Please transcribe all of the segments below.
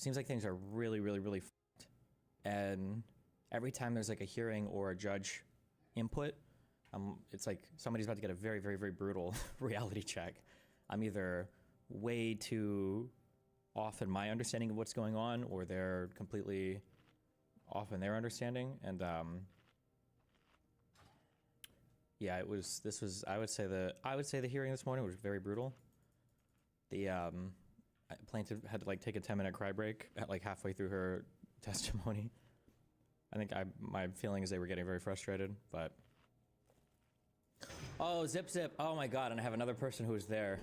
seems like things are really, really, really fucked. And every time there's like a hearing or a judge input, it's like somebody's about to get a very, very, very brutal reality check. I'm either way too off in my understanding of what's going on, or they're completely off in their understanding. And yeah, I would say the hearing this morning was very brutal. The plaintiff had to like take a 10-minute cry break at like halfway through her testimony. I think my feeling is they were getting very frustrated, but oh, zip. Oh my God. And I have another person who was there.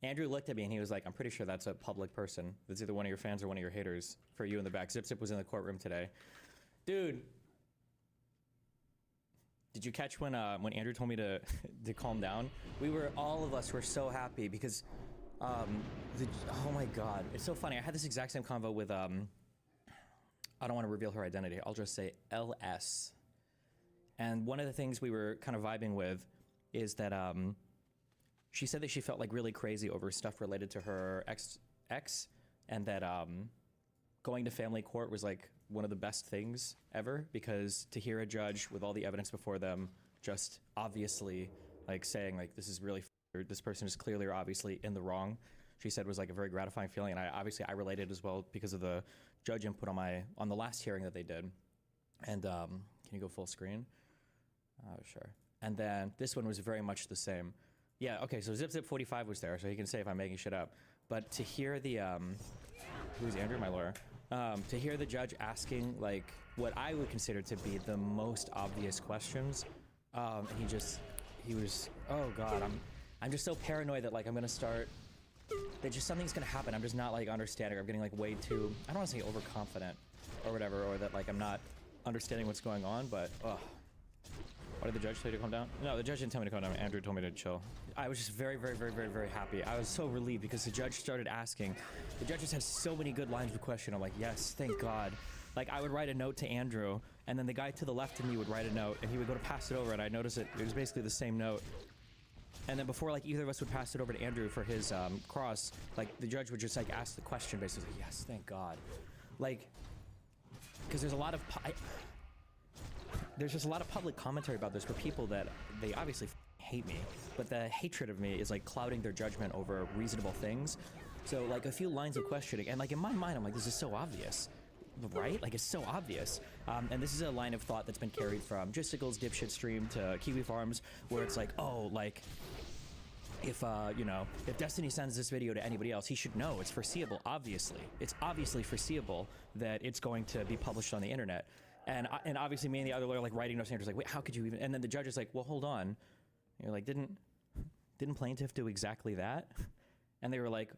Andrew looked at me and he was like, I'm pretty sure that's a public person. That's either one of your fans or one of your haters for you in the back. Zip was in the courtroom today. Dude. Did you catch when Andrew told me to calm down? All of us were so happy because, oh my God. It's so funny. I had this exact same convo with, I don't want to reveal her identity. I'll just say LS. And one of the things we were kind of vibing with is that she said that she felt like really crazy over stuff related to her ex, and that going to family court was like one of the best things ever, because to hear a judge with all the evidence before them just obviously like saying like this is really this person is clearly or obviously in the wrong, she said was like a very gratifying feeling. And I related as well because of the judge input on the last hearing that they did. And can you go full screen? Sure. And then this one was very much the same. Yeah, okay, so Zip 45 was there, so he can say if I'm making shit up. But to hear the, who's Andrew, my lawyer? To hear the judge asking, like, what I would consider to be the most obvious questions, and he was, oh God, I'm just so paranoid that, like, I'm gonna start, that just something's gonna happen. I'm just not, like, understanding, or I'm getting, like, way too, I don't wanna say overconfident, or whatever, or that, like, I'm not understanding what's going on, but, ugh. Why did the judge tell you to calm down? No, the judge didn't tell me to calm down. Andrew told me to chill. I was just very, very, very, very, very happy. I was so relieved because the judge started asking. The judge just had so many good lines of question. I'm like, yes, thank God. Like, I would write a note to Andrew, and then the guy to the left of me would write a note, and he would go to pass it over, and I noticed it was basically the same note. And then before, like, either of us would pass it over to Andrew for his cross, like, the judge would just, like, ask the question, basically, like, yes, thank God. Like, because there's a lot of... There's just a lot of public commentary about this for people that they obviously hate me, but the hatred of me is like clouding their judgment over reasonable things. So like a few lines of questioning, and like in my mind, I'm like, this is so obvious, right? Like it's so obvious. And this is a line of thought that's been carried from Justicle's dipshit stream to Kiwi Farms, where it's like, oh, like, if, you know, if Destiny sends this video to anybody else, he should know. It's foreseeable, obviously. It's obviously foreseeable that it's going to be published on the internet. And obviously me and the other lawyer like writing notes, and like, wait, how could you even? And then the judge is like, well, hold on. And you're like, didn't plaintiff do exactly that? And they were like,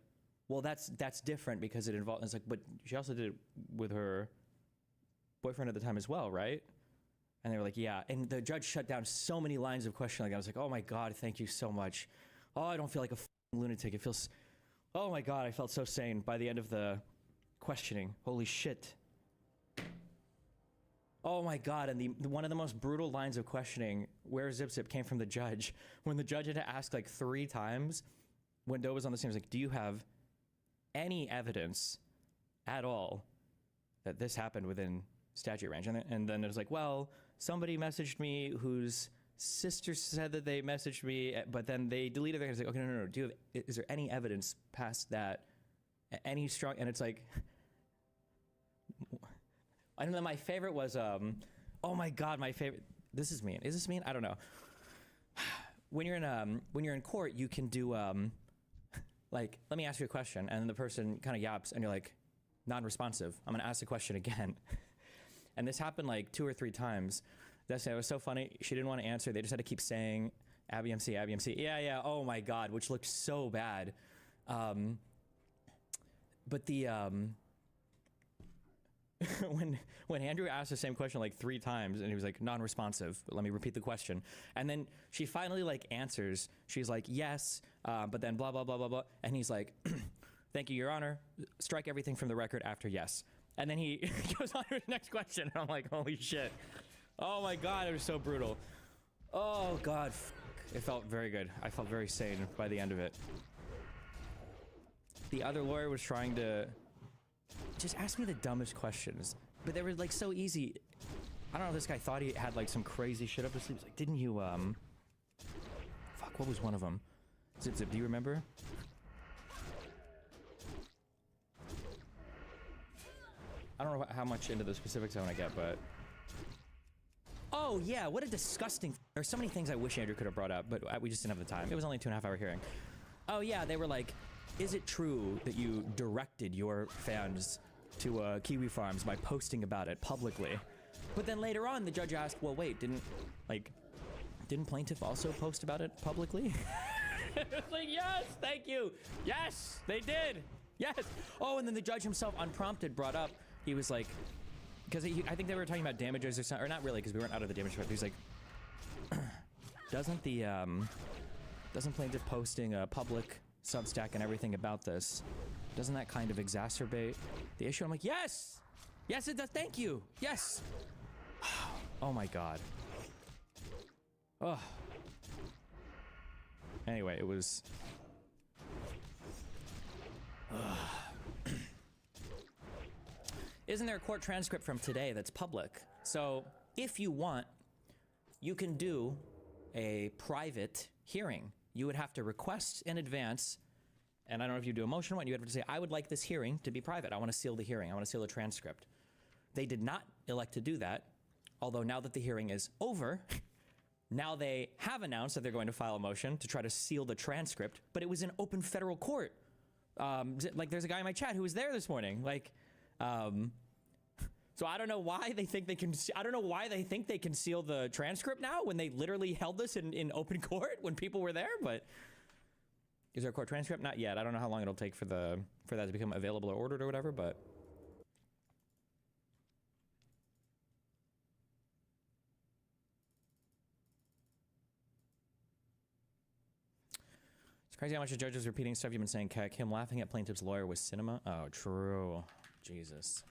well, that's different because it involved. It's like, but she also did it with her boyfriend at the time as well, right? And they were like, yeah. And the judge shut down so many lines of questioning. I was like, oh my God, thank you so much. Oh, I don't feel like a lunatic. It feels, oh my God, I felt so sane by the end of the questioning. Holy shit. Oh my God, and one of the most brutal lines of questioning where Zip came from the judge, when the judge had to ask like 3 times when Doe was on the scene, was like, do you have any evidence at all that this happened within statute range? And then it was like, well, somebody messaged me whose sister said that they messaged me, but then they deleted their, it's like, okay, no, do you have, is there any evidence past that? Any strong, and it's like, I don't know, my favorite was, oh my God, my favorite, this is mean. Is this mean? I don't know. When you're in court, you can do, like, let me ask you a question, and then the person kind of yaps, and you're like, non-responsive. I'm gonna ask the question again. And this happened like 2 or 3 times. It was so funny. She didn't want to answer. They just had to keep saying, Abby MC. Yeah, oh my God, which looked so bad. But the, when Andrew asked the same question like 3 times and he was like non-responsive, let me repeat the question, and then she finally like answers, she's like yes, but then blah blah blah blah blah, and he's like thank you, your honor, strike everything from the record after yes, and then he goes on to his next question, and I'm like, holy shit, oh my God, it was so brutal. Oh God, it felt very good. I felt very sane by the end of it. The other lawyer was trying to just ask me the dumbest questions. But they were like so easy. I don't know if this guy thought he had like some crazy shit up his sleeve. He's like, didn't you, fuck, what was one of them? Zip Zip, do you remember? I don't know how much into the specifics I want to get, but... Oh, yeah, what a disgusting... There's so many things I wish Andrew could have brought up, but we just didn't have the time. It was only a 2.5-hour hearing. Oh, yeah, they were like, is it true that you directed your fans to Kiwi Farms by posting about it publicly? But then later on, the judge asked, well, wait, didn't plaintiff also post about it publicly? It's like, yes, thank you. Yes, they did. Yes. Oh, and then the judge himself, unprompted, brought up, he was like, because I think they were talking about damages or something, or not really, because we weren't out of the damage part. He was like, doesn't plaintiff posting a public Substack and everything about this, doesn't that kind of exacerbate the issue? I'm like, yes, yes, it does. Thank you. Yes. Oh my God. Oh. Anyway, it was. Isn't there a court transcript from today that's public? So if you want, you can do a private hearing. You would have to request in advance, and I don't know if you do a motion one, you have to say, I would like this hearing to be private. I want to seal the hearing. I want to seal the transcript. They did not elect to do that, although now that the hearing is over, now they have announced that they're going to file a motion to try to seal the transcript, but it was in open federal court. Like there's a guy in my chat who was there this morning. Like, so I don't know why they think they can. I don't know why they think they can seal the transcript now when they literally held this in open court when people were there. But is there a court transcript? Not yet. I don't know how long it'll take for that to become available or ordered or whatever. But it's crazy how much the judge is repeating stuff you've been saying, Keck. Him laughing at plaintiff's lawyer was cinema. Oh, true. Jesus.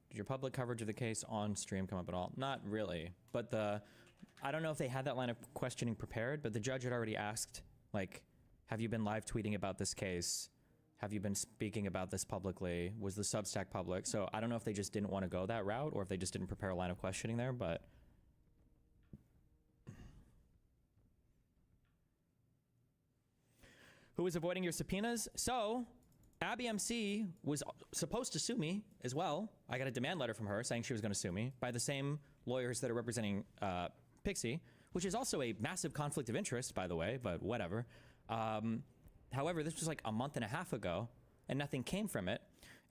Did your public coverage of the case on stream come up at all? Not really, but I don't know if they had that line of questioning prepared, but the judge had already asked, like, have you been live tweeting about this case? Have you been speaking about this publicly? Was the Substack public? So I don't know if they just didn't want to go that route or if they just didn't prepare a line of questioning there, but... Who is avoiding your subpoenas? So, Abby MC was supposed to sue me as well. I got a demand letter from her saying she was going to sue me by the same lawyers that are representing Pixie, which is also a massive conflict of interest, by the way, but whatever. However, this was like a month and a half ago, and nothing came from it.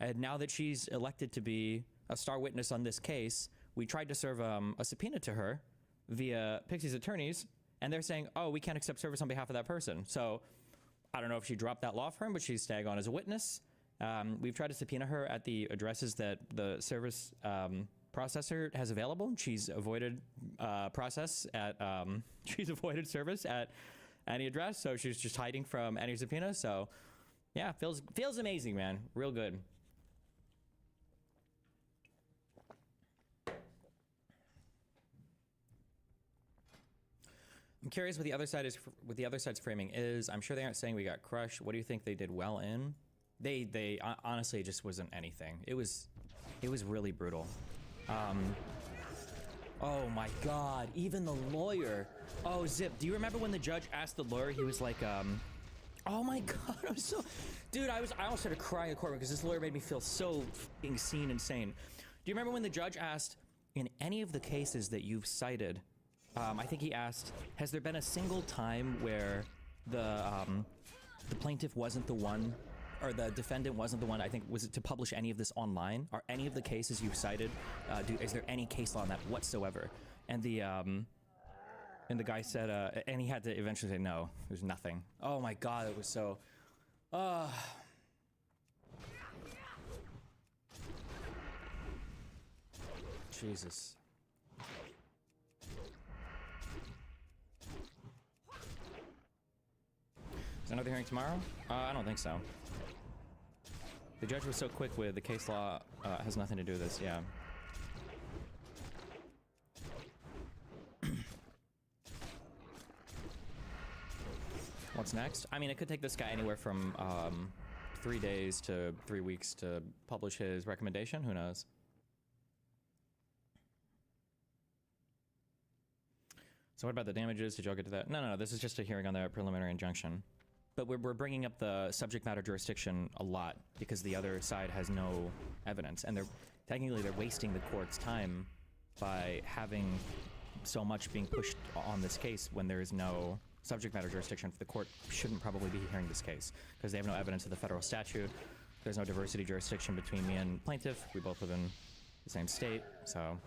And now that she's elected to be a star witness on this case, we tried to serve a subpoena to her via Pixie's attorneys, and they're saying, oh, we can't accept service on behalf of that person. So I don't know if she dropped that law firm, but she's staying on as a witness. We've tried to subpoena her at the addresses that the service processor has available. She's avoided she's avoided service at any address, so she's just hiding from any subpoena. So yeah, feels amazing, man. Real good. I'm curious what the other side is. What the other side's framing is. I'm sure they aren't saying we got crushed. What do you think they did well in? They honestly, it just wasn't anything. It was really brutal. Oh my God! Even the lawyer. Oh, Zip, do you remember when the judge asked the lawyer? He was like, oh my God, I'm so, dude, I almost started crying in court because this lawyer made me feel so f***ing seen and sane. Do you remember when the judge asked, in any of the cases that you've cited, I think he asked, has there been a single time where the plaintiff wasn't the one, or the defendant wasn't the one, I think, was it to publish any of this online? Are any of the cases you've cited, is there any case law on that whatsoever? And the guy said, and he had to eventually say, no, there's nothing. Oh my God, it was so, Jesus. Is another hearing tomorrow? I don't think so. The judge was so quick with the case law has nothing to do with this, yeah. What's next? I mean, it could take this guy anywhere from 3 days to 3 weeks to publish his recommendation. Who knows? So what about the damages? Did y'all get to that? No, this is just a hearing on the preliminary injunction. But we're bringing up the subject matter jurisdiction a lot because the other side has no evidence. And technically they're wasting the court's time by having so much being pushed on this case when there is no subject matter jurisdiction. The court shouldn't probably be hearing this case because they have no evidence of the federal statute. There's no diversity jurisdiction between me and plaintiff. We both live in the same state, so...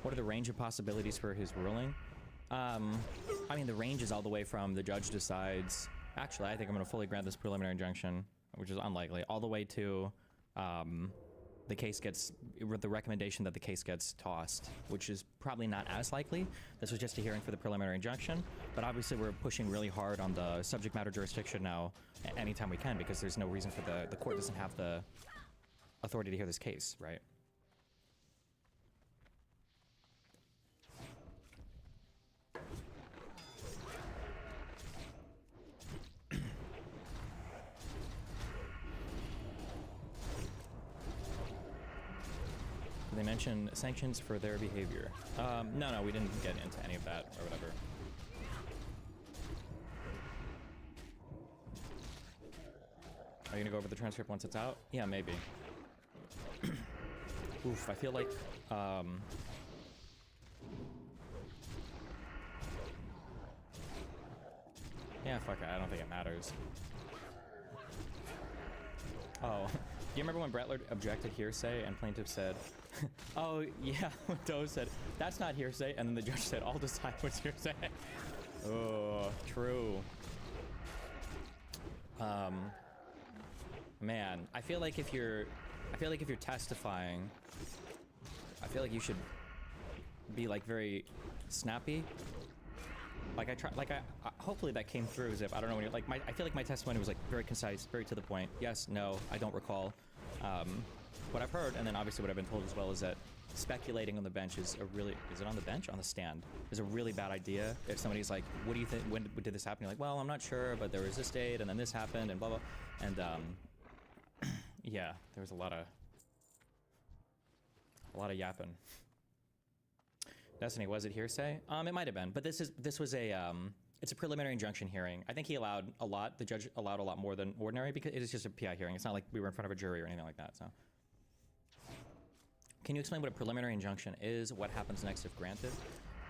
What are the range of possibilities for his ruling? I mean, the range is all the way from the judge decides... Actually, I think I'm going to fully grant this preliminary injunction, which is unlikely, all the way to the case gets... the recommendation that the case gets tossed, which is probably not as likely. This was just a hearing for the preliminary injunction, but obviously we're pushing really hard on the subject matter jurisdiction now anytime we can because there's no reason for the court doesn't have the authority to hear this case, right? They mentioned sanctions for their behavior. No, we didn't get into any of that or whatever. Are you gonna go over the transcript once it's out? Yeah, maybe. Oof, I feel like, yeah, fuck it, I don't think it matters. Oh, do you remember when Brettler objected hearsay and plaintiff said, oh, yeah, Doe said, that's not hearsay, and then the judge said, all this time was hearsay. Oh, true. Man, I feel like if you're testifying, I feel like you should be, like, very snappy. Like, hopefully that came through as if, I don't know, when you're, like, I feel like my testimony was, like, very concise, very to the point. Yes, no, I don't recall. What I've heard, and then obviously what I've been told as well, is that speculating on the bench is a really... Is it on the bench? On the stand. Is a really bad idea. If somebody's like, what do you think... When did this happen? You're like, well, I'm not sure, but there was this date, and then this happened, and blah, blah. And, yeah, there was a lot of yapping. Destiny, was it hearsay? It might have been, but this was a... It's a preliminary injunction hearing. I think he allowed a lot. The judge allowed a lot more than ordinary because it is just a PI hearing. It's not like we were in front of a jury or anything like that, so... Can you explain what a preliminary injunction is? What happens next if granted?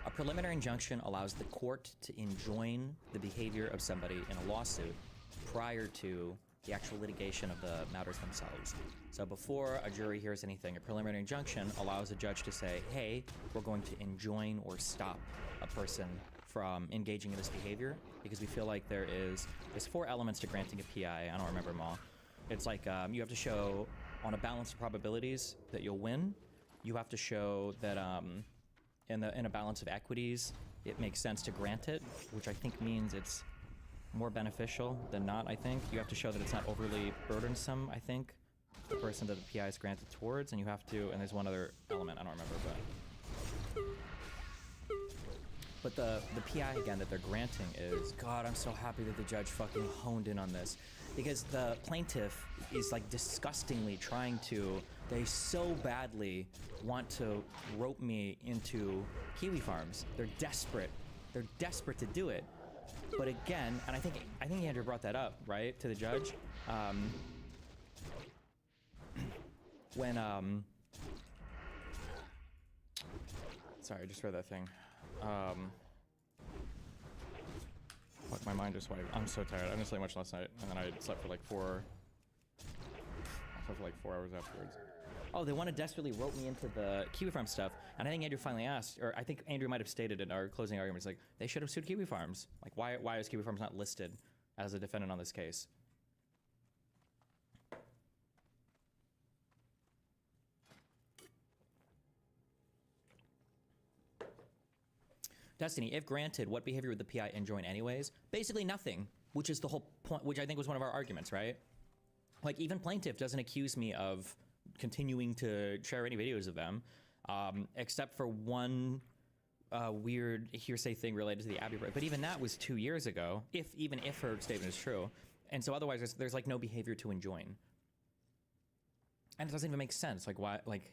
A preliminary injunction allows the court to enjoin the behavior of somebody in a lawsuit prior to the actual litigation of the matters themselves. So before a jury hears anything, a preliminary injunction allows a judge to say, hey, we're going to enjoin or stop a person from engaging in this behavior because we feel like there's 4 elements to granting a PI. I don't remember them all. It's like you have to show on a balance of probabilities that you'll win. You have to show that in a balance of equities, it makes sense to grant it, which I think means it's more beneficial than not, I think. You have to show that it's not overly burdensome, I think, the person that the PI is granted towards, and you have to, and there's one other element, I don't remember, but the PI, again, that they're granting is, God, I'm so happy that the judge fucking honed in on this. Because the plaintiff is, like, disgustingly trying to, they so badly want to rope me into kiwi farms. They're desperate. They're desperate to do it. But again, and I think Andrew brought that up, right, to the judge. When, sorry, I just read that thing. Fuck, my mind just wiped. I'm so tired. I didn't sleep much last night, and then I slept for like 4 hours afterwards. Oh, they want to desperately rope me into the Kiwi Farm stuff, and I think Andrew finally asked, or I think Andrew might have stated in our closing arguments, like, they should have sued Kiwi Farms. Like, why is Kiwi Farms not listed as a defendant on this case? Destiny, if granted, what behavior would the PI enjoin anyways? Basically nothing, which is the whole point, which I think was one of our arguments, right? Like, even plaintiff doesn't accuse me of continuing to share any videos of them, except for one weird hearsay thing related to the Abbey break. But even that was 2 years ago, even if her statement is true. And so otherwise, there's like no behavior to enjoin. And it doesn't even make sense. Like, why, like,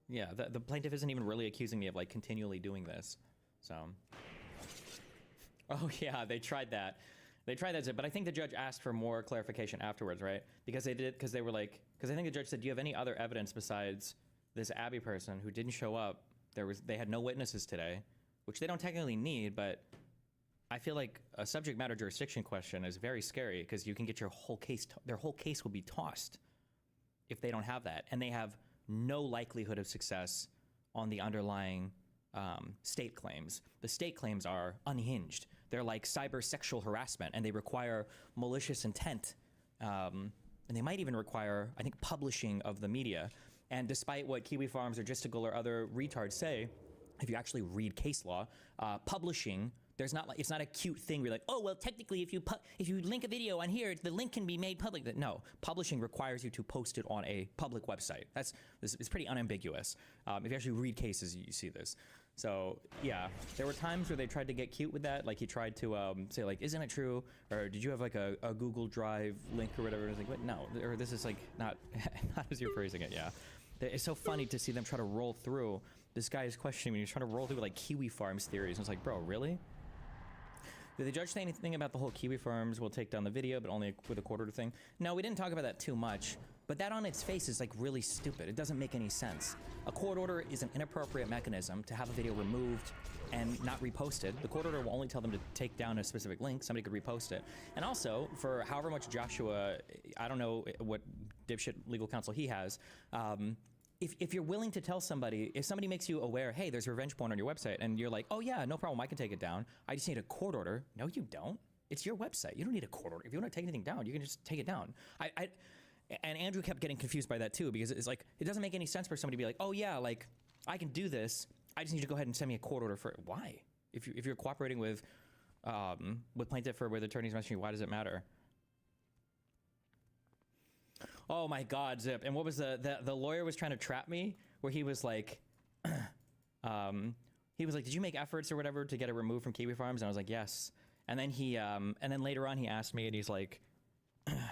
yeah, the plaintiff isn't even really accusing me of like continually doing this. So, oh yeah, they tried that. They tried that, but I think the judge asked for more clarification afterwards, right? Because they did, because they were like, because I think the judge said, do you have any other evidence besides this Abby person who didn't show up? They had no witnesses today, which they don't technically need, but I feel like a subject matter jurisdiction question is very scary because you can get your whole case, their whole case will be tossed if they don't have that. And they have no likelihood of success on the underlying state claims. The state claims are unhinged. They're like cyber sexual harassment, and they require malicious intent. And they might even require, I think, publishing of the media. And despite what Kiwi Farms or Gisticle or other retards say, if you actually read case law, publishing, there's not like, it's not a cute thing where you're like, oh, well, technically if you link a video on here, the link can be made public. No, publishing requires you to post it on a public website. It's pretty unambiguous. If you actually read cases, you see this. So yeah, there were times where they tried to get cute with that. Like he tried to say like, isn't it true? Or did you have like a Google Drive link or whatever? I was like, what? No, or this is like not, not as you're phrasing it, yeah. It's so funny to see them try to roll through. This guy is questioning me, he's trying to roll through like Kiwi Farms theories. And it's like, bro, really? Did the judge say anything about the whole Kiwi Farms will take down the video, but only with a quarter thing? No, we didn't talk about that too much, but that on its face is like really stupid. It doesn't make any sense. A court order is an inappropriate mechanism to have a video removed and not reposted. The court order will only tell them to take down a specific link. Somebody could repost it. And also, for however much Joshua, I don't know what dipshit legal counsel he has, if you're willing to tell somebody, if somebody makes you aware, hey, there's revenge porn on your website, and you're like, oh yeah, no problem, I can take it down. I just need a court order. No, you don't. It's your website. You don't need a court order. If you want to take anything down, you can just take it down. And Andrew kept getting confused by that too, because it's like, it doesn't make any sense for somebody to be like, oh yeah, like, I can do this. I just need you to go ahead and send me a court order for it. Why? If you're cooperating with plaintiff or with attorneys messaging you, why does it matter? Oh my God, Zip. And what was the lawyer was trying to trap me where he was like, did you make efforts or whatever to get it removed from Kiwi Farms? And I was like, yes. And then and then later on he asked me and he's like,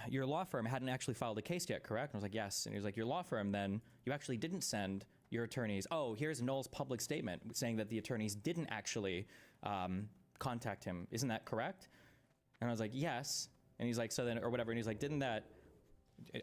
your law firm hadn't actually filed a case yet, correct? And I was like, yes. And he was like, your law firm, then you actually didn't send your attorneys. Oh, here's Noel's public statement saying that the attorneys didn't actually contact him. Isn't that correct? And I was like, yes. And he's like, so then, or whatever. And he's like,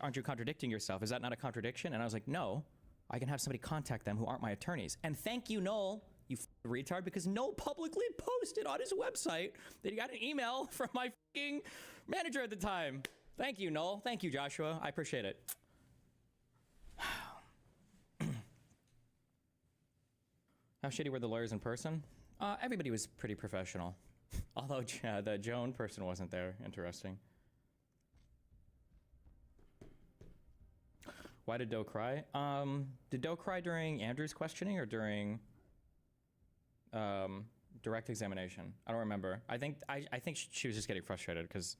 aren't you contradicting yourself? Is that not a contradiction? And I was like, no, I can have somebody contact them who aren't my attorneys. And thank you, Noel, you retard, because Noel publicly posted on his website that he got an email from my fucking manager at the time. Thank you, Noel. Thank you, Joshua. I appreciate it. How shitty were the lawyers in person? Everybody was pretty professional. Although the Joan person wasn't there. Interesting. Why did Doe cry? Did Doe cry during Andrew's questioning or during direct examination? I don't remember. I think she was just getting frustrated because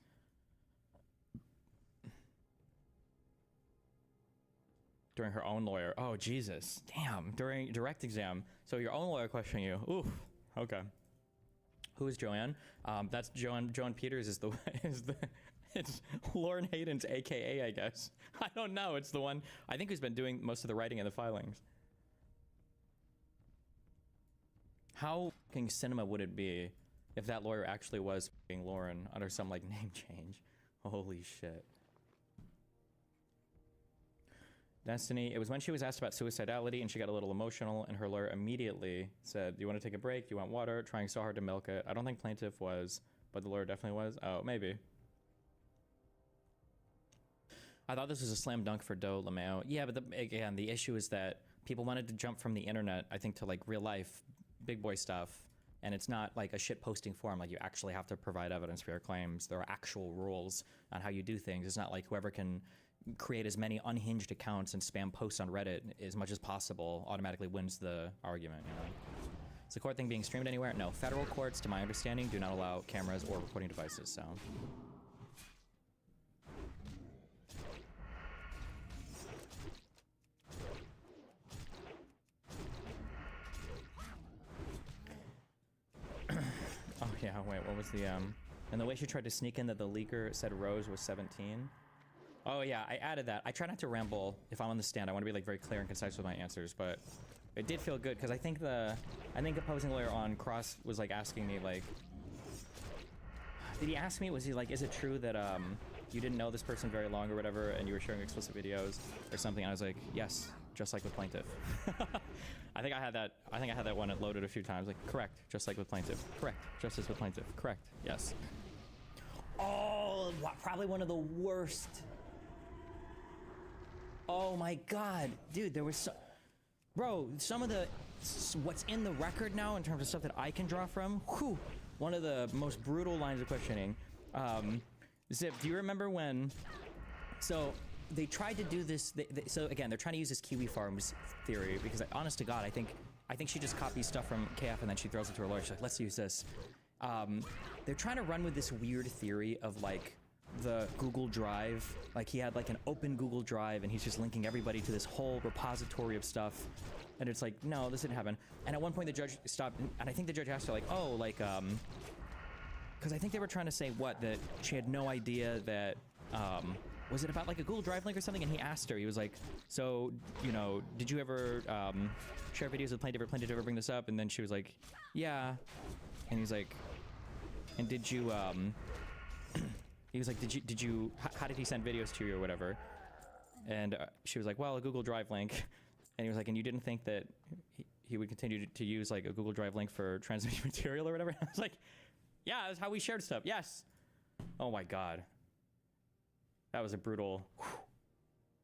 during her own lawyer. Oh Jesus, damn! During direct exam, so your own lawyer questioning you. Ooh, okay. Who is Joanne? That's Joan Peters is the it's Lauren Hayden's AKA, I guess. I don't know. It's the one I think who's been doing most of the writing and the filings. How fucking cinema would it be if that lawyer actually was fucking Lauren under some like name change? Holy shit. Destiny, it was when she was asked about suicidality and she got a little emotional and her lawyer immediately said, do you want to take a break? Do you want water? Trying so hard to milk it. I don't think plaintiff was, but the lawyer definitely was. Oh, maybe. I thought this was a slam dunk for Doe LeMayo. Yeah, but again, the issue is that people wanted to jump from the internet, I think, to like real life, big boy stuff. And it's not like a shit posting forum. Like you actually have to provide evidence for your claims. There are actual rules on how you do things. It's not like whoever can create as many unhinged accounts and spam posts on Reddit as much as possible automatically wins the argument, you know? Is the court thing being streamed anywhere? No. Federal courts, to my understanding, do not allow cameras or recording devices, so... Oh, yeah, wait, what was the, And the way she tried to sneak in that the leaker said Rose was 17. Oh, yeah, I added that. I try not to ramble if I'm on the stand. I want to be, like, very clear and concise with my answers, but it did feel good, because I think the opposing lawyer on cross was, like, asking me, like... Did he ask me, was he like, is it true that, you didn't know this person very long or whatever, and you were sharing explicit videos or something? And I was like, yes, just like with plaintiff. I think I had that one loaded a few times. Like, correct, just like with plaintiff. Correct, just as with plaintiff. Correct, yes. Oh, probably one of the worst. Oh my God, dude, there was so... Bro, some of the... What's in the record now in terms of stuff that I can draw from, whew, one of the most brutal lines of questioning. Zip, do you remember when... So, they tried to do this... so, again, they're trying to use this Kiwi Farms theory, because, honest to God, I think she just copies stuff from KF and then she throws it to her lawyer. She's like, let's use this. They're trying to run with this weird theory of, like, the Google Drive. Like, he had, like, an open Google Drive, and he's just linking everybody to this whole repository of stuff. And it's like, no, this didn't happen. And at one point, the judge stopped, and I think the judge asked her, like, oh, like, because I think they were trying to say, what, that she had no idea that, was it about, like, a Google Drive link or something? And he asked her, he was like, so, you know, did you ever, share videos with plaintiff or plaintiff ever bring this up? And then she was like, yeah. And he's like, and did you, he was like, did you, how did he send videos to you or whatever? And she was like, well, a Google Drive link. And he was like, and you didn't think that he would continue to use, like, a Google Drive link for transmitting material or whatever? I was like, yeah, that's how we shared stuff. Yes. Oh my God. That was a brutal,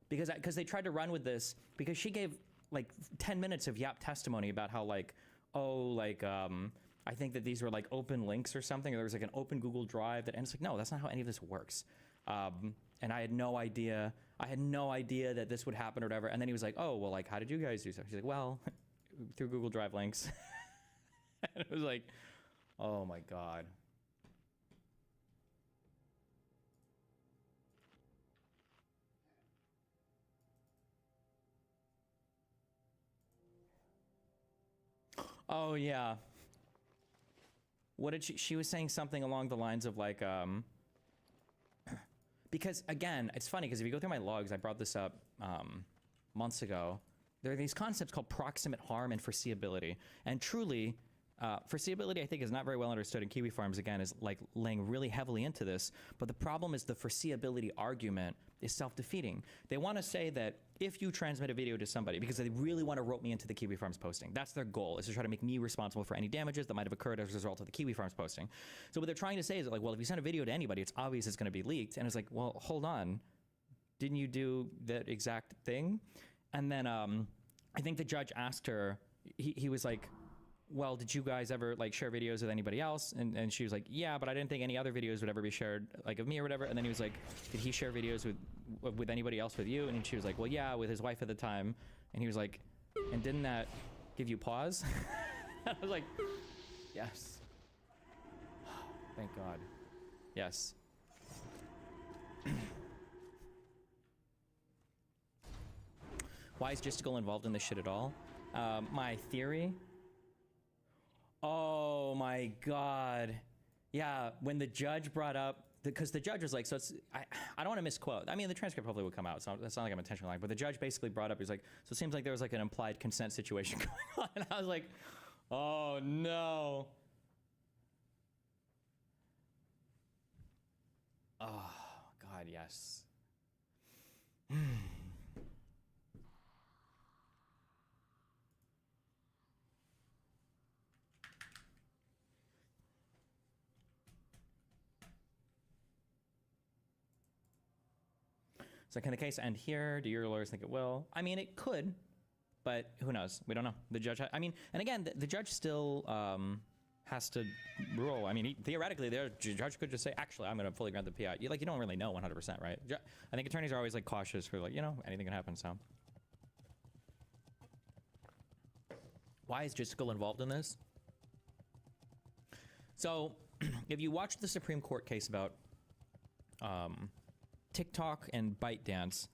because they tried to run with this, because she gave like 10 minutes of Yap testimony about how, like, oh, like, I think that these were like open links or something, or there was like an open Google Drive that, and it's like, no, that's not how any of this works. And I had no idea that this would happen or whatever. And then he was like, oh, well, like, how did you guys do stuff? She's like, well, through Google Drive links. And it was like, oh my God. Oh, yeah. What did she was saying something along the lines of, like, because, again, it's funny, because if you go through my logs, I brought this up months ago. There are these concepts called proximate harm and foreseeability. And truly, foreseeability, I think, is not very well understood, and Kiwi Farms, again, is, like, laying really heavily into this. But the problem is the foreseeability argument is self-defeating. They want to say that if you transmit a video to somebody, because they really want to rope me into the Kiwi Farms posting, that's their goal, is to try to make me responsible for any damages that might have occurred as a result of the Kiwi Farms posting. So what they're trying to say is, like, well, if you send a video to anybody, it's obvious it's going to be leaked. And it's like, well, hold on. Didn't you do that exact thing? And then I think the judge asked her, he was like, well, did you guys ever, like, share videos with anybody else? And she was like, yeah, but I didn't think any other videos would ever be shared, like, of me or whatever. And then he was like, did he share videos with anybody else with you? And she was like, well, yeah, with his wife at the time. And he was like, and didn't that give you pause? I was like, yes. Thank God. Yes. Why is Gisticle involved in this shit at all? My theory... Oh my God. Yeah, when the judge brought up, because the judge was like, so it's, I don't want to misquote. I mean, the transcript hopefully will come out, so that's not like I'm intentionally lying, but the judge basically brought up, he was like, so it seems like there was like an implied consent situation going on. And I was like, oh no. Oh, God, yes. So can the case end here? Do your lawyers think it will? I mean, it could, but who knows? We don't know. The judge, I mean, and again, the judge still has to rule. I mean, theoretically, the judge could just say, actually, I'm going to fully grant the PI. You don't really know 100%, right? I think attorneys are always, like, cautious for, like, you know, anything can happen, so. Why is Gisticle involved in this? So, if you watch the Supreme Court case about TikTok and ByteDance,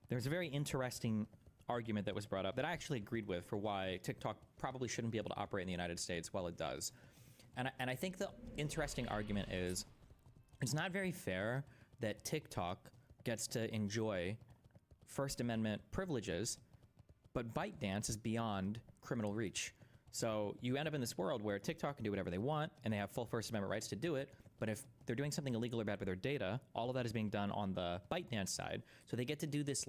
there's a very interesting argument that was brought up that I actually agreed with for why TikTok probably shouldn't be able to operate in the United States while it does. And I think the interesting argument is it's not very fair that TikTok gets to enjoy First Amendment privileges, but ByteDance is beyond criminal reach. So you end up in this world where TikTok can do whatever they want and they have full First Amendment rights to do it. But if they're doing something illegal or bad with their data, all of that is being done on the ByteDance side. So they get to do this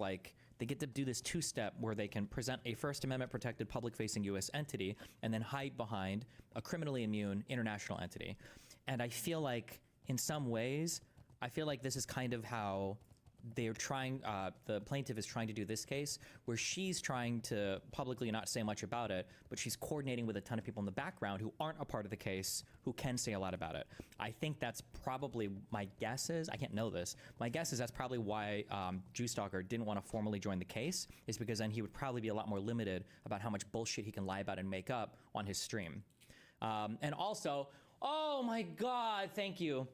they get to do this two-step where they can present a First Amendment protected public-facing U.S. entity and then hide behind a criminally immune international entity. And I feel like in some ways, I feel like this is kind of how they're trying, the plaintiff is trying to do this case, where she's trying to publicly not say much about it, but she's coordinating with a ton of people in the background who aren't a part of the case, who can say a lot about it. I think that's probably, my guess is, I can't know this, my guess is that's probably why Jewstalker didn't want to formally join the case, is because then he would probably be a lot more limited about how much bullshit he can lie about and make up on his stream. And also, oh my God, thank you.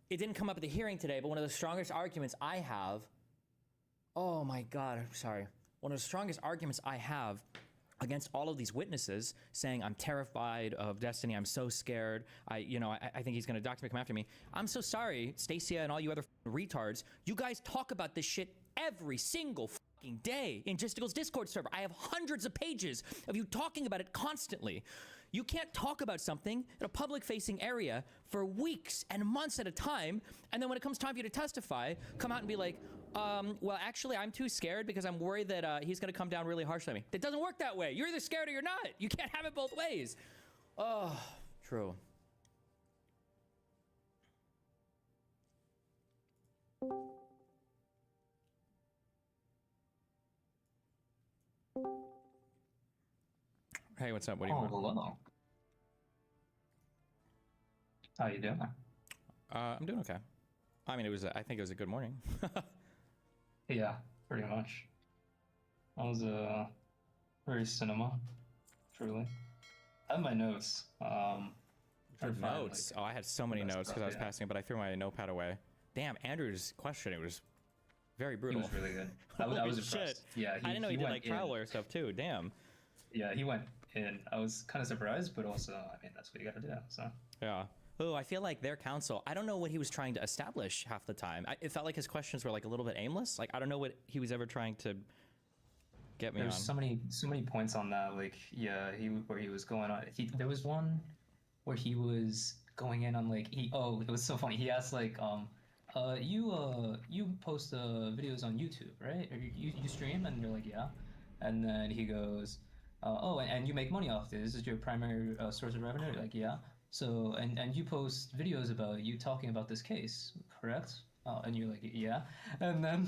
It didn't come up at the hearing today, but one of the strongest arguments I have, oh my God, I'm sorry. One of the strongest arguments I have against all of these witnesses saying, I'm terrified of Destiny, I'm so scared, I think he's gonna dox me, come after me. I'm so sorry, Stacia and all you other retards, you guys talk about this shit every single fucking day in Justicle's Discord server. I have hundreds of pages of you talking about it constantly. You can't talk about something in a public-facing area for weeks and months at a time, and then when it comes time for you to testify, come out and be like, well, actually, I'm too scared because I'm worried that he's gonna come down really harsh on me. It doesn't work that way. You're either scared or you're not. You can't have it both ways. Oh, true. Hey, what's up? What do you want? Hello. How you doing? I'm doing okay. I mean, I think it was a good morning. Yeah, pretty much. I was very cinema, truly. I have my notes. Your notes? Oh, I had so many notes because I was passing, but I threw my notepad away. Damn, Andrew's question, it was very brutal. It was really good. I was impressed. Yeah, I didn't know he did like trial lawyer stuff too. Damn. Yeah, he went in. I was kind of surprised, but also, I mean, that's what you got to do. So. Yeah. Oh, I feel like their counsel, I don't know what he was trying to establish half the time. It felt like his questions were like a little bit aimless. Like, I don't know what he was ever trying to get me on. There's so many points on that. Like, yeah, where he was going on. There was one where he was going in on like, it was so funny. He asked like, you post videos on YouTube, right? Or you stream? And you're like, yeah. And then he goes, and you make money off this. This is your primary source of revenue? You're like, yeah. So, and you post videos about you talking about this case, correct? And you're like, yeah. And then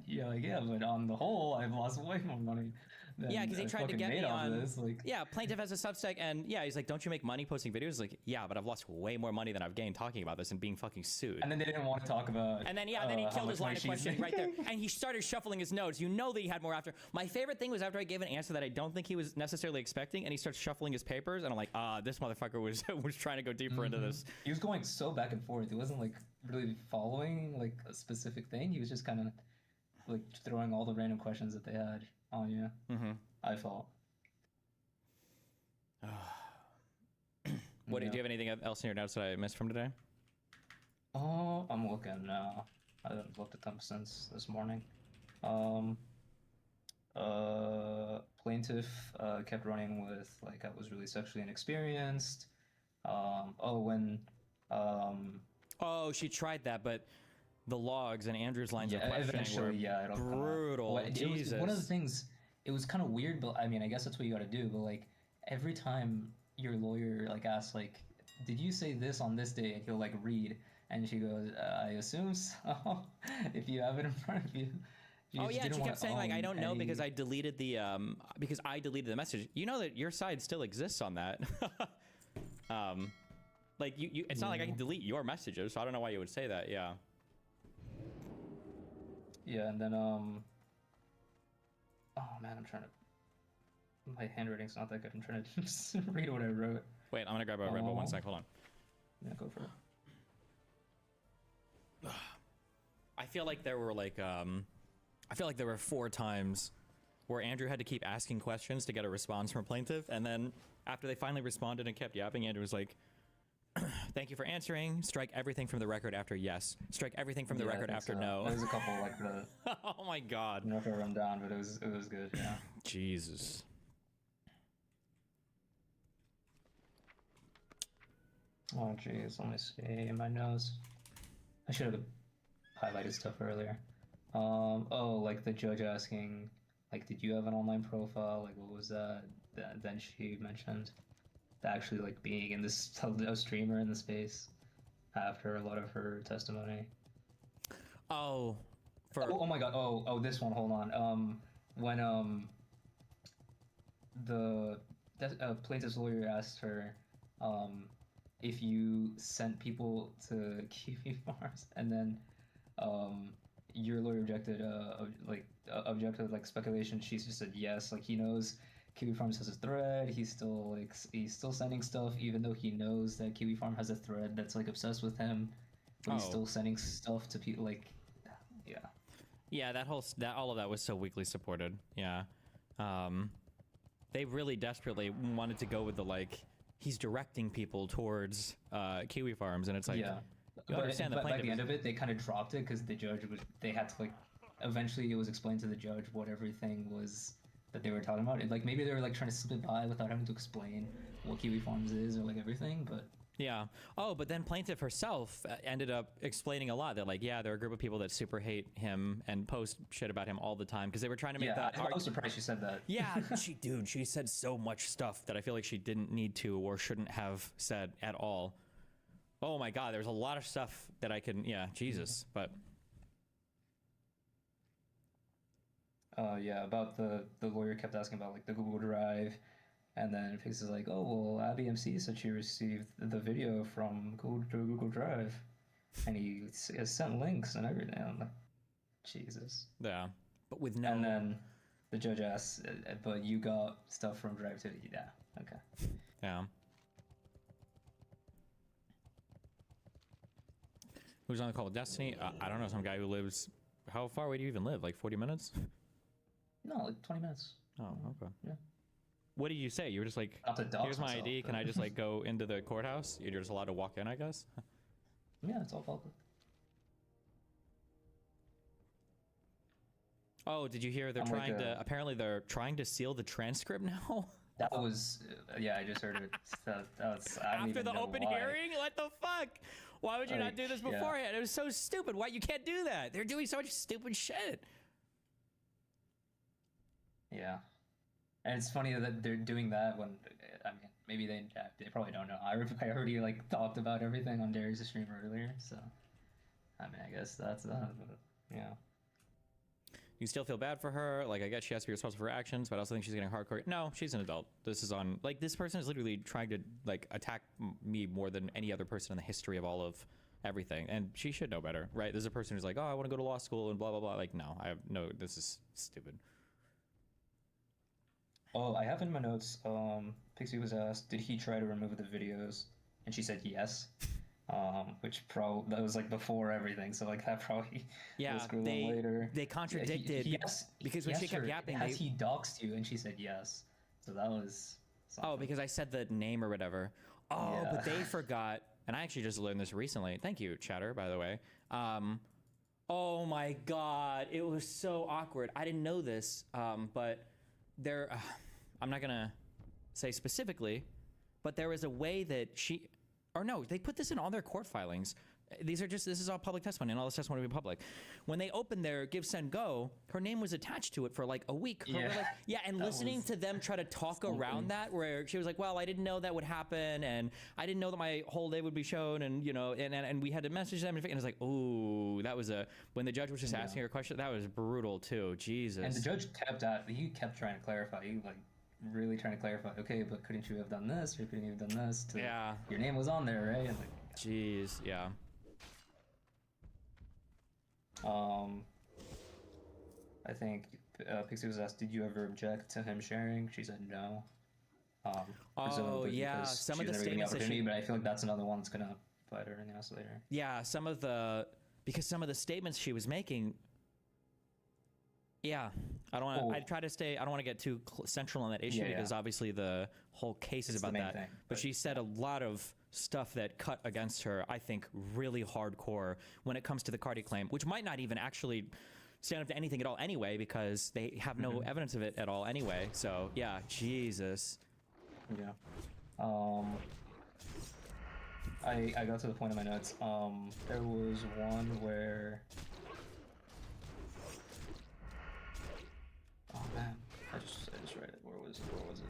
you're like, yeah, but on the whole, I've lost way more money than yeah, because he tried to get me on this. Like, yeah, plaintiff has a Substack, and yeah, he's like, don't you make money posting videos? Like, yeah, but I've lost way more money than I've gained talking about this and being fucking sued. And then they didn't want to talk about. And then then he killed his line of questioning right there, and he started shuffling his notes. You know that he had more after. My favorite thing was after I gave an answer that I don't think he was necessarily expecting, and he starts shuffling his papers, and I'm like, this motherfucker was trying to go deeper into this. He was going so back and forth. He wasn't like really following like a specific thing. He was just kind of like throwing all the random questions that they had on you. I felt. Do you have anything else in your notes that I missed from today? Oh, I'm looking now. I haven't looked at them since this morning. Plaintiff kept running with like I was really sexually inexperienced. She tried that, but the logs and Andrew's lines of questioning were brutal. Jesus. One of the things, it was kind of weird, but I mean, I guess that's what you got to do. But like every time your lawyer like asks, like, did you say this on this day? And he'll like read, and she goes, I assume so. If you have it in front of you. She kept saying like, I don't know because I deleted the message. You know that your side still exists on that. Like it's not like I can delete your messages, so I don't know why you would say that. Yeah. Yeah, and then oh man, I'm trying to. My handwriting's not that good. I'm trying to just read what I wrote. Wait, I'm gonna grab a Red Bull 1 sec. Hold on. Yeah, go for it. I feel like there were like I feel like there were 4 times where Andrew had to keep asking questions to get a response from plaintiff, and then after they finally responded and kept yapping, Andrew was like, "Thank you for answering. Strike everything from the record after yes. Strike everything from the record after no." There was a couple like the. Oh my god. I'm not gonna run down, but it was good. Yeah. Jesus. Oh jeez, let me see my nose. I should have highlighted stuff earlier. Oh, like the judge asking, like, did you have an online profile? Like, what was that? Then she mentioned actually like being in this a streamer in the space after a lot of her testimony. Oh, oh my god. Oh, this one. Hold on. When the plaintiff's lawyer asked her, if you sent people to Kiwi Farms, and then your lawyer objected like speculation. She just said yes, like he knows Kiwi Farms has a thread. He's still sending stuff even though he knows that Kiwi Farm has a thread that's like obsessed with him, but he's still sending stuff to people. Like, yeah, all of that was so weakly supported. Yeah, they really desperately wanted to go with the like he's directing people towards Kiwi Farms, and it's like, yeah. You understand but by the end of it, they kind of dropped it because the judge they had to like, eventually it was explained to the judge what everything was that they were talking about. And like maybe they were like trying to slip it by without having to explain what Kiwi Farms is or like everything, but. Yeah. Oh, but then plaintiff herself ended up explaining a lot that like, yeah, there are a group of people that super hate him and post shit about him all the time because they were trying to make that. I was surprised she said that. Yeah, she said so much stuff that I feel like she didn't need to or shouldn't have said at all. Oh my God, there's a lot of stuff that I can, Jesus, but. Yeah, about the lawyer kept asking about like the Google Drive, and then Fix is like, oh well, Abby MC said she received the video from Google Drive, and he has sent links and everything. I'm like, Jesus. Yeah, but with no. And then the judge asks, but you got stuff from Drive too? Yeah. Okay. Yeah. Who's on the call with Destiny? I don't know, some guy who lives... How far away do you even live? Like 40 minutes? No, like 20 minutes. Oh, okay. Yeah. What did you say? You were just like, here's my ID, can I just like go into the courthouse? You're just allowed to walk in, I guess? Yeah, it's all public. Oh, did you hear they're apparently they're trying to seal the transcript now? That was, yeah, I just heard it. That was, after the open hearing? What the fuck? Why would you not do this beforehand? Yeah. It was so stupid. Why? You can't do that. They're doing so much stupid shit. Yeah. And it's funny that they're doing that when, I mean, maybe they probably don't know. I already like talked about everything on Darius' stream earlier, so I mean, I guess that's that. But, yeah. You still feel bad for her? Like, I guess she has to be responsible for her actions, but I also think she's getting hardcore. No, she's an adult. This is on, like, this person is literally trying to, like, attack me more than any other person in the history of all of everything. And she should know better, right? There's a person who's like, oh, I want to go to law school and blah, blah, blah. Like, no, this is stupid. Oh, I have in my notes, Pixie was asked, did he try to remove the videos? And she said yes. Which that was like before everything, so like that probably was later. They contradicted because when she kept yapping, he doxed you, and she said yes. So that was something. Oh, because I said the name or whatever. Oh, yeah. But they forgot, and I actually just learned this recently. Thank you, Chatter, by the way. Oh my God, it was so awkward. I didn't know this, but there, I'm not gonna say specifically, but there was a way that she. Or no, they put this in all their court filings. This is all public testimony, and all this testimony will be public. When they opened their Give, Send, Go, her name was attached to it for like a week. And listening to them try to talk around that, where she was like, well, I didn't know that would happen, and I didn't know that my whole day would be shown, and you know, and we had to message them, and it's like, oh, that was when the judge was just asking her a question, that was brutal too, Jesus. And the judge kept trying to clarify, really trying to clarify, okay, but couldn't you have done this, or couldn't you have done this? Your name was on there, right? Like, jeez, yeah. I think Pixie was asked, did you ever object to him sharing? She said no. Oh Presumably yeah, because some she's of the never getting statements that opportunity, she, but I feel like that's another one that's gonna bite her in the ass later. yeah, some of the, because some of the statements she was making, yeah, I don't want to. I try to stay. I don't want to get too central on that issue because obviously the whole case is about that. But she said a lot of stuff that cut against her. I think really hardcore when it comes to the Cardi claim, which might not even actually stand up to anything at all anyway, because they have no evidence of it at all anyway. So yeah, Jesus. Yeah. I got to the point in my notes. There was one where. Oh man, I just read it. Where was it? Where was it?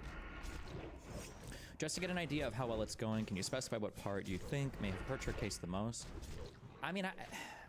Just to get an idea of how well it's going, can you specify what part you think may have hurt your case the most? I mean,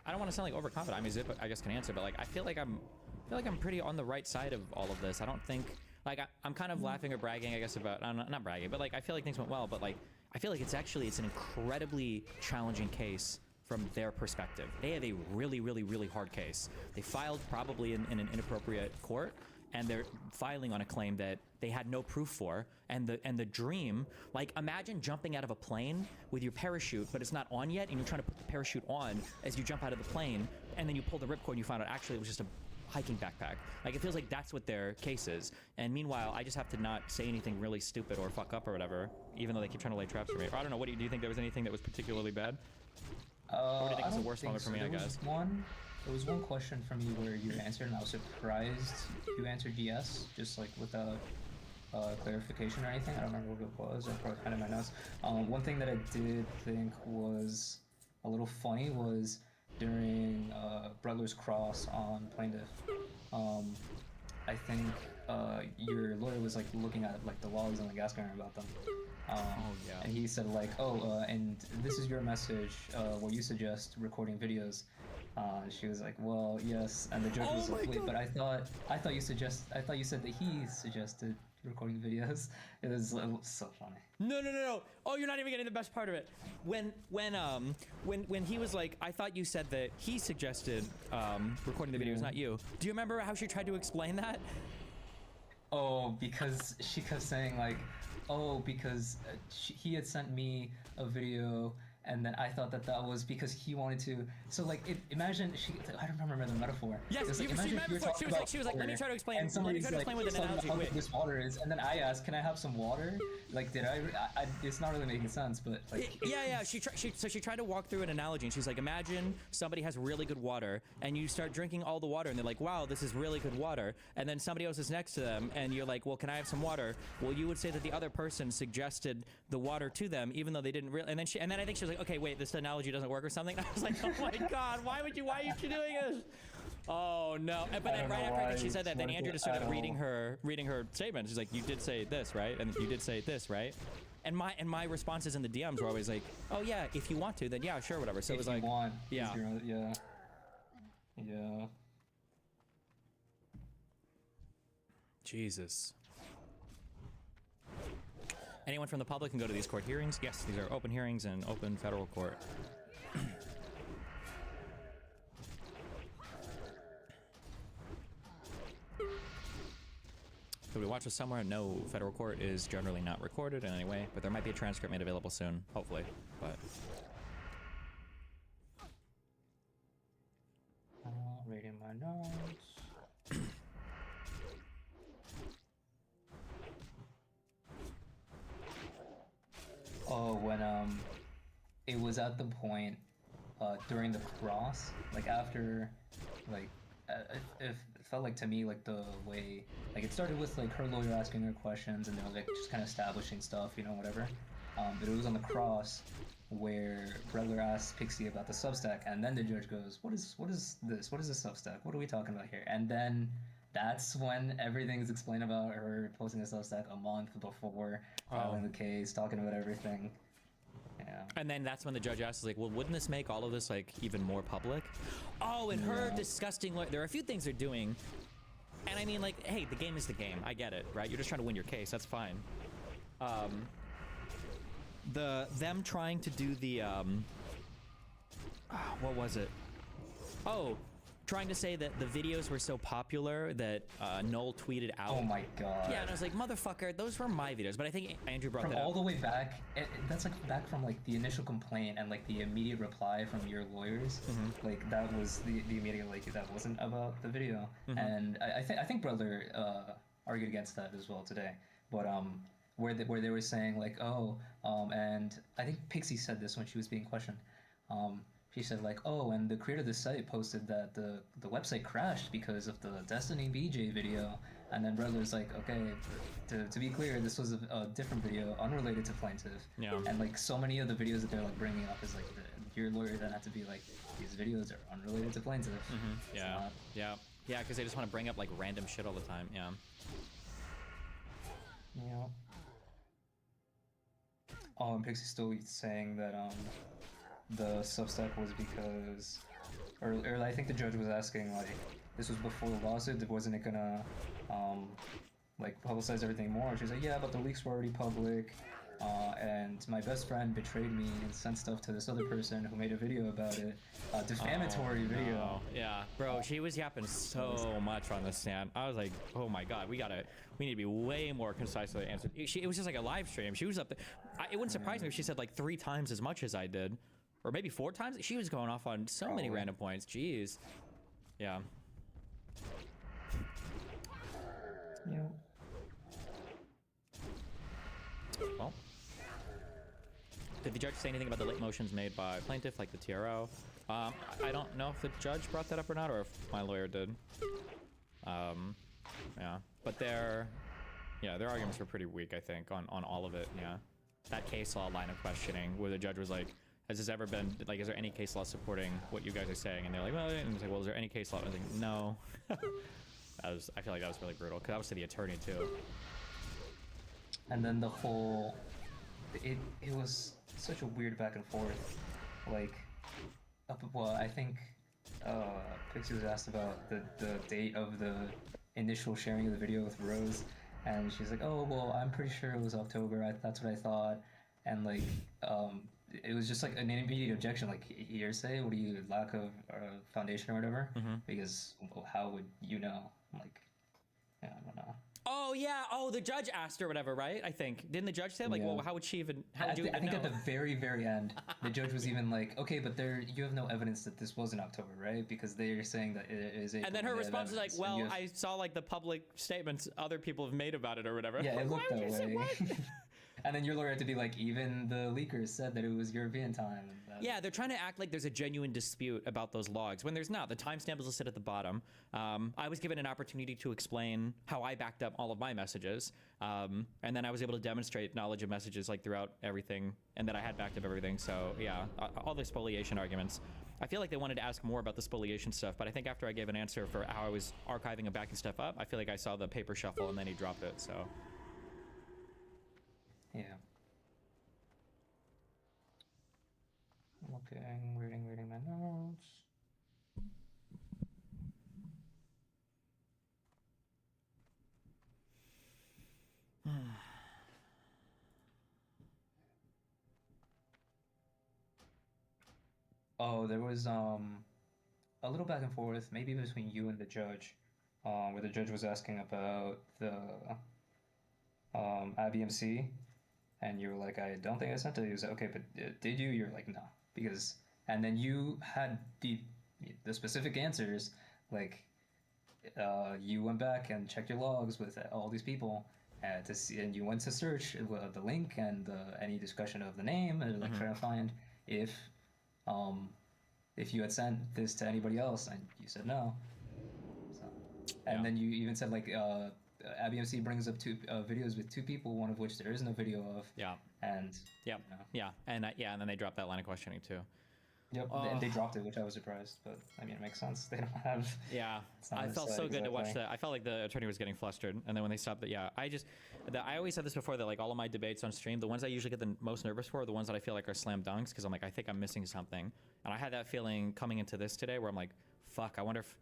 I don't want to sound like overconfident. I mean, Zip, I guess, can answer, but like, I feel like I'm pretty on the right side of all of this. I don't think, like, I'm kind of laughing or bragging, I guess, about, not bragging, but like, I feel like things went well, but like, I feel like it's an incredibly challenging case from their perspective. They have a really, really, really hard case. They filed probably in an inappropriate court, and they're filing on a claim that they had no proof for, and the dream, like, imagine jumping out of a plane with your parachute, but it's not on yet, and you're trying to put the parachute on as you jump out of the plane, and then you pull the ripcord and you find out actually it was just a hiking backpack. Like, it feels like that's what their case is. And meanwhile, I just have to not say anything really stupid or fuck up or whatever, even though they keep trying to lay traps for me. Or I don't know, what do you think there was anything that was particularly bad? Or do you think it's the worst moment for me, I guess? There was one question from you where you answered, and I was surprised you answered yes, just like without clarification or anything. I don't remember what it was. I probably kind of my notes. One thing that I did think was a little funny was during Brother's Cross on plaintiff. I think your lawyer was like looking at like the logs on the gas gun about them. And he said like, and this is your message. What you suggest recording videos. She was like, well, yes. And the judge was like, wait, but I thought you said that he suggested recording videos. It was so funny. No. Oh, you're not even getting the best part of it. When he was like, I thought you said that he suggested recording the videos, not you. Do you remember how she tried to explain that? Oh, because she kept saying like, because he had sent me a video, and then I thought that was because he wanted to. So like, imagine I don't remember the metaphor. Yes, like, she was like, let me try to explain. And let me try to explain with an analogy. How this water is, and then I asked, can I have some water? Like, did I it's not really making sense, but like. Yeah. She tried to walk through an analogy, and she's like, imagine somebody has really good water, and you start drinking all the water, and they're like, wow, this is really good water. And then somebody else is next to them, and you're like, well, can I have some water? Well, you would say that the other person suggested the water to them, even though they didn't really. And then I think she was like, okay, wait, this analogy doesn't work or something. I was like, oh my god, why are you doing this? Oh no! But then right after she said that, then Andrew just started reading her statement. She's like, you did say this, right? And you did say this, right? And my responses in the DMs were always like, oh yeah, if you want to, then yeah, sure, whatever. So it was like, yeah. Jesus. Anyone from the public can go to these court hearings. Yes, these are open hearings in open federal court. Could we watch this somewhere? No, federal court is generally not recorded in any way, but there might be a transcript made available soon, hopefully. But reading my notes. When it was at the point during the cross, like after, like it felt like to me like the way, like it started with like her lawyer asking her questions, and they were like just kind of establishing stuff, whatever. But it was on the cross where Bregler asked Pixie about the Substack, and then the judge goes, what is this? What is a Substack? What are we talking about here? And then that's when everything is explained about her posting a Substack a month before filing the case, talking about everything. Yeah. And then that's when the judge asks, like, well, wouldn't this make all of this, like, even more public? Oh, and her disgusting... There are a few things they're doing. And I mean, like, hey, the game is the game. I get it, right? You're just trying to win your case. That's fine. Them trying to do the... what was it? Oh, trying to say that the videos were so popular that Noel tweeted out. Oh my god. Yeah, and I was like, motherfucker, those were my videos. But I think Andrew brought From that all up. the way back, that's like back from like the initial complaint and like the immediate reply from your lawyers. Like that was the immediate like that wasn't about the video. And I think brother argued against that as well today. But where they were saying like and I think Pixie said this when she was being questioned. She said like, oh, and the creator of the site posted that the website crashed because of the Destiny BJ video. And then brother's like, okay, to be clear, this was a different video unrelated to plaintiff. Yeah. And like so many of the videos that they're like bringing up is like your lawyer then had to be like, these videos are unrelated to plaintiff. Yeah. Yeah. Yeah, because they just want to bring up like random shit all the time. Yeah. Yeah. Oh, and Pixie's still saying that the Substack was because, or I think the judge was asking like, this was before the lawsuit, wasn't it gonna like publicize everything more? She's like, yeah, but the leaks were already public, and my best friend betrayed me and sent stuff to this other person who made a video about it, defamatory video. No. Yeah, bro, she was yapping so much on the stand. I was like, oh my god, we need to be way more concise with the answer. It was just like a live stream. She was up there. It wouldn't surprise me if she said like 3 times as much as I did. Or maybe 4 times? She was going off on so many random points. Jeez. Yeah. Yeah. Well. Did the judge say anything about the late motions made by plaintiff, like the TRO? I don't know if the judge brought that up or not, or if my lawyer did. Yeah. But their arguments were pretty weak, I think, on all of it, yeah. That case law line of questioning, where the judge was like, has this ever been, like, is there any case law supporting what you guys are saying? And they're like, well, and it's like, well, is there any case law? I was like, no. I feel like that was really brutal, because that was to the attorney, too. And then the whole, it was such a weird back and forth. Like, well, I think Pixie was asked about the date of the initial sharing of the video with Rose, and she's like, oh, well, I'm pretty sure it was October, that's what I thought. And like, it was just like an immediate objection, like hearsay. What do you lack of foundation or whatever? Because how would you know? Like, yeah, I don't know. Oh yeah. Oh, the judge asked her whatever, right? I think didn't the judge say like, well, how would she even? How would you even I think know? at the very end, the judge was even like, okay, but you have no evidence that this was in October, right? Because they're saying that it is. April, and then her response is like, evidence, well, I saw like the public statements other people have made about it or whatever. Yeah, it looked Why that would you way. say what? And then your lawyer had to be like, even the leakers said that it was European time. Yeah, they're trying to act like there's a genuine dispute about those logs when there's not. The timestamp is listed at the bottom. I was given an opportunity to explain how I backed up all of my messages, and then I was able to demonstrate knowledge of messages like throughout everything, and that I had backed up everything. So yeah, all the spoliation arguments. I feel like they wanted to ask more about the spoliation stuff, but I think after I gave an answer for how I was archiving and backing stuff up, I feel like I saw the paper shuffle and then he dropped it. So. Yeah. Looking, reading my notes. Oh, there was a little back and forth, maybe between you and the judge, where the judge was asking about the IBMC, and you were like, I don't think I sent it. He was like, okay, but did you? You're like, no, because, and then you had the specific answers, like, you went back and checked your logs with all these people, to see, and you went to search the link and any discussion of the name, and like trying to find if you had sent this to anybody else, and you said no. So, and then you even said like, ABMC brings up 2 videos with 2 people, one of which there is no video of. Yeah. And yep. You know. Yeah. And and then they dropped that line of questioning too. Yep. And they dropped it, which I was surprised, but I mean, it makes sense. They don't have. Yeah. I felt so good to watch that. I felt like the attorney was getting flustered, and then when they stopped it, yeah. I always said this before, that like all of my debates on stream, the ones I usually get the most nervous for are the ones that I feel like are slam dunks, because I'm like, I think I'm missing something, and I had that feeling coming into this today, where I'm like, fuck, I wonder if,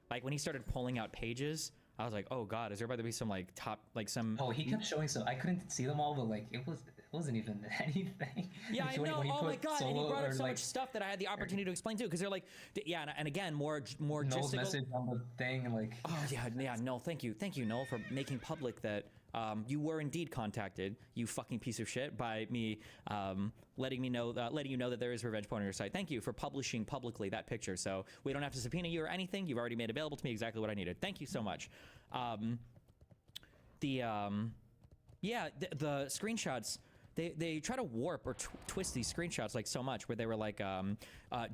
like when he started pulling out pages, I was like, oh god, is there about to be some like top like some? Oh, he kept showing some. I couldn't see them all, but like it wasn't even anything. Yeah, Like, I know. when he Oh my put god, and he solo brought up or so like much stuff that I had the opportunity to explain too, because they're like, yeah, and again, more Noel's logistical. message on the thing, and like Oh yeah, Noel. Thank you, Noel, for making public that you were indeed contacted, you fucking piece of shit, by me letting you know that there is revenge porn on your site. Thank you for publishing publicly that picture, so we don't have to subpoena you or anything. You've already made available to me exactly what I needed. Thank you so much. Yeah, the screenshots. They try to warp or twist these screenshots like so much, where they were like,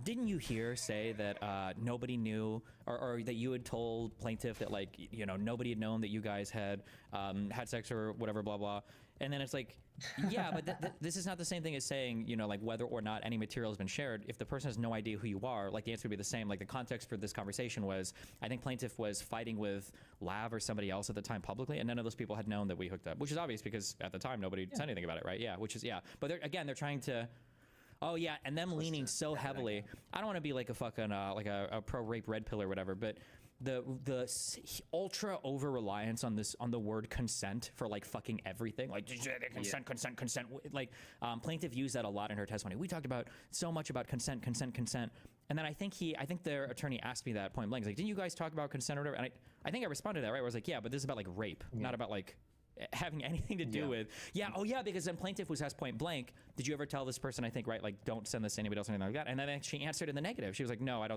didn't you hear say that nobody knew, or that you had told plaintiff that, like, you know, nobody had known that you guys had had sex or whatever, blah blah. And then it's like, yeah, but this is not the same thing as saying, you know, like, whether or not any material has been shared. If the person has no idea who you are, like, the answer would be the same. Like, the context for this conversation was, I think plaintiff was fighting with Lav or somebody else at the time publicly, and none of those people had known that we hooked up, which is obvious because at the time nobody said anything about it, right? Yeah, which is, yeah. But they're trying to, oh yeah, and them leaning so heavily. I don't want to be like a fucking like a pro rape red pill or whatever, but the ultra over reliance on the word consent for like fucking everything, like consent. Like plaintiff used that a lot in her testimony. We talked about so much about consent, and then I think their attorney asked me that point blank. He's like, didn't you guys talk about consent or whatever? And I think I responded to that, right? Where I was like, yeah, but this is about like rape, not about like having anything to do with because then plaintiff was asked point blank, did you ever tell this person, I think, right, like, don't send this to anybody else or anything like that? And then she answered in the negative. She was like, no, I don't